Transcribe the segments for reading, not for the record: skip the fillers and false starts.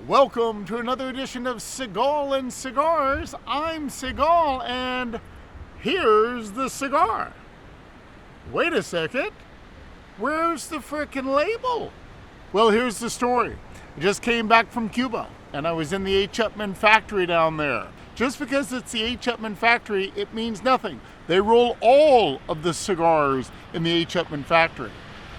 Welcome to another edition of Cigar and Cigars. I'm Cigar, and here's the cigar. Wait a second. Where's the frickin' label? Well, here's the story. I just came back from Cuba, and I was in the H. Upmann factory down there. Just because it's the H. Upmann factory, it means nothing. They roll all of the cigars in the H. Upmann factory.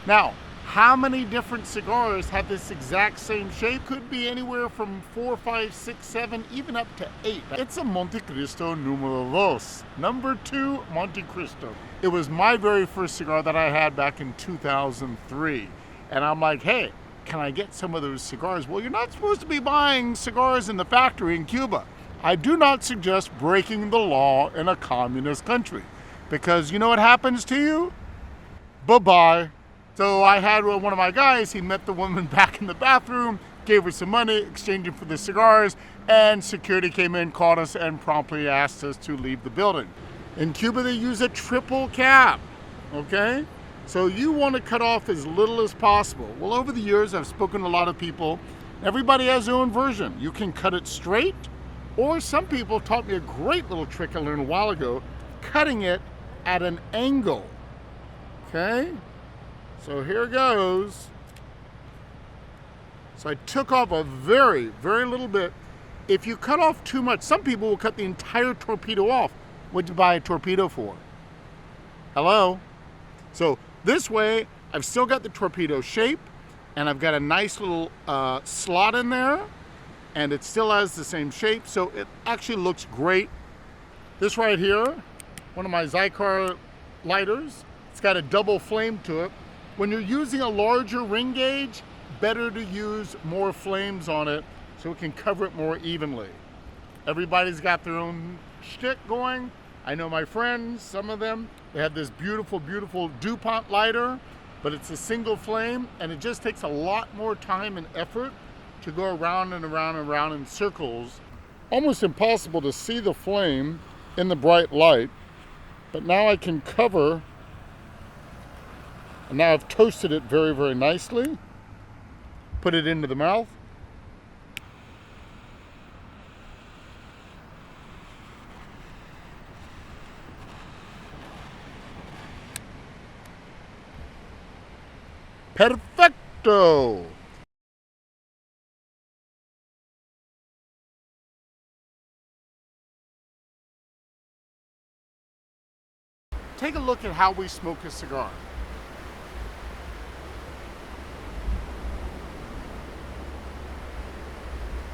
Now, how many different cigars have this exact same shape? Could be anywhere from 4, 5, 6, 7, even up to 8. It's a Montecristo numero dos, number 2 Montecristo. It was my very first cigar that I had back in 2003. And I'm like, hey, can I get some of those cigars? Well, you're not supposed to be buying cigars in the factory in Cuba. I do not suggest breaking the law in a communist country, because you know what happens to you? Bye-bye. So I had one of my guys, he met the woman back in the bathroom, gave her some money, exchanging for the cigars, and security came in, caught us, and promptly asked us to leave the building. In Cuba, they use a triple cap, okay? So you want to cut off as little as possible. Well, over the years, I've spoken to a lot of people. Everybody has their own version. You can cut it straight, or some people taught me a great little trick I learned a while ago, cutting it at an angle, okay? So here goes. So I took off a very, very little bit. If you cut off too much, some people will cut the entire torpedo off. What'd you buy a torpedo for? Hello? So this way, I've still got the torpedo shape, and I've got a nice little slot in there, and it still has the same shape, so it actually looks great. This right here, one of my Cigar lighters, it's got a double flame to it. When you're using a larger ring gauge, better to use more flames on it so it can cover it more evenly. Everybody's got their own shtick going. I know my friends, some of them, they have this beautiful, beautiful DuPont lighter, but it's a single flame, and it just takes a lot more time and effort to go around and around and around in circles. Almost impossible to see the flame in the bright light, but now I can cover. And now I've toasted it very, very nicely. Put it into the mouth. Perfecto! Take a look at how we smoke a cigar.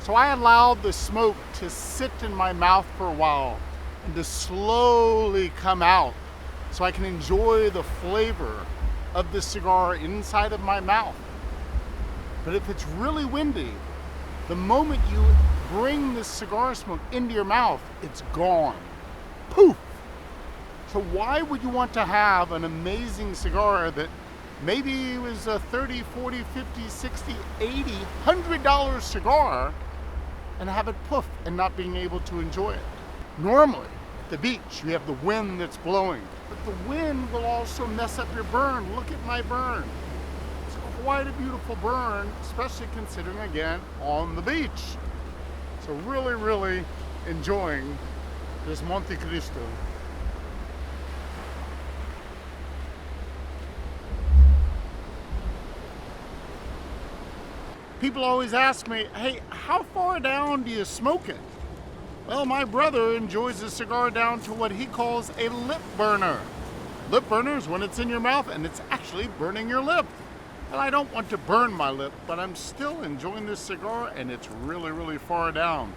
So I allowed the smoke to sit in my mouth for a while and to slowly come out so I can enjoy the flavor of the cigar inside of my mouth. But if it's really windy, the moment you bring the cigar smoke into your mouth, it's gone. Poof! So why would you want to have an amazing cigar that maybe was a $30, $40, $50, $60, $80, $100 cigar and have it poof and not being able to enjoy it? Normally, at the beach, you have the wind that's blowing, but the wind will also mess up your burn. Look at my burn. It's quite a beautiful burn, especially considering, again, on the beach. So really, really enjoying this Montecristo. People always ask me, hey, how far down do you smoke it? Well, my brother enjoys a cigar down to what he calls a lip burner. Lip burner is when it's in your mouth and it's actually burning your lip. And I don't want to burn my lip, but I'm still enjoying this cigar, and it's really, really far down.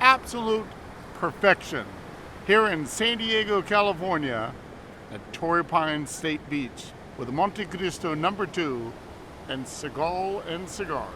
Absolute perfection here in San Diego, California at Torrey State Beach with Montecristo number 2 and Cigar and Cigars.